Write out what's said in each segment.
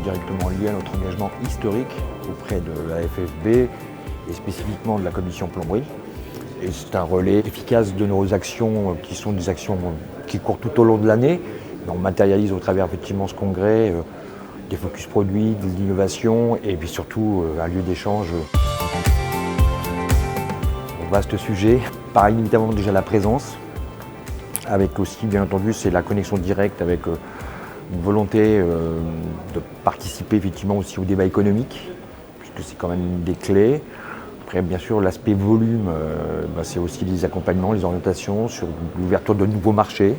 directement lié à notre engagement historique auprès de la FFB et spécifiquement de la commission plomberie. Et c'est un relais efficace de nos actions qui sont des actions qui courent tout au long de l'année. On matérialise au travers effectivement ce congrès des focus produits, de l'innovation et puis surtout un lieu d'échange. Vaste sujet, par inévitablement déjà la présence, avec aussi bien entendu c'est la connexion directe avec une volonté de participer effectivement aussi au débat économique, puisque c'est quand même une des clés. Après bien sûr l'aspect volume, c'est aussi les accompagnements, les orientations sur l'ouverture de nouveaux marchés.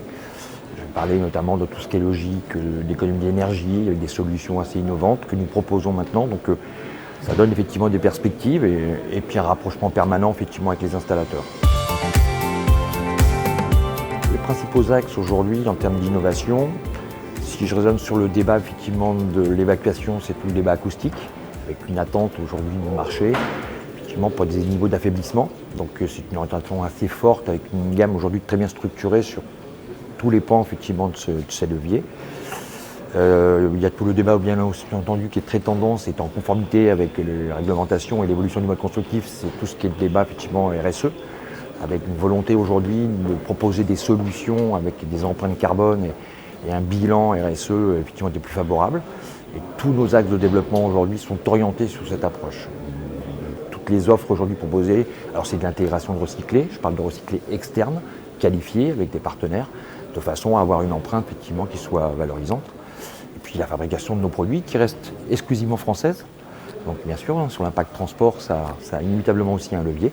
Je vais parler notamment de tout ce qui est logique, l'économie de l'énergie, avec des solutions assez innovantes que nous proposons maintenant. Donc, ça donne effectivement des perspectives et puis un rapprochement permanent effectivement avec les installateurs. Les principaux axes aujourd'hui en termes d'innovation, si je raisonne sur le débat effectivement de l'évacuation, c'est tout le débat acoustique, avec une attente aujourd'hui du marché, effectivement pour des niveaux d'affaiblissement. Donc c'est une orientation assez forte avec une gamme aujourd'hui très bien structurée sur tous les pans effectivement de ces leviers. Il y a tout le débat bien entendu qui est très tendance, est en conformité avec les réglementations et l'évolution du mode constructif, c'est tout ce qui est le débat effectivement RSE, avec une volonté aujourd'hui de proposer des solutions avec des empreintes carbone et un bilan RSE effectivement des plus favorables. Et tous nos axes de développement aujourd'hui sont orientés sur cette approche. Toutes les offres aujourd'hui proposées, alors c'est de l'intégration de recyclés, je parle de recyclés externes, qualifiés avec des partenaires, de façon à avoir une empreinte effectivement qui soit valorisante. Et puis la fabrication de nos produits qui reste exclusivement française. Donc bien sûr, sur l'impact transport, ça a inévitablement aussi un levier.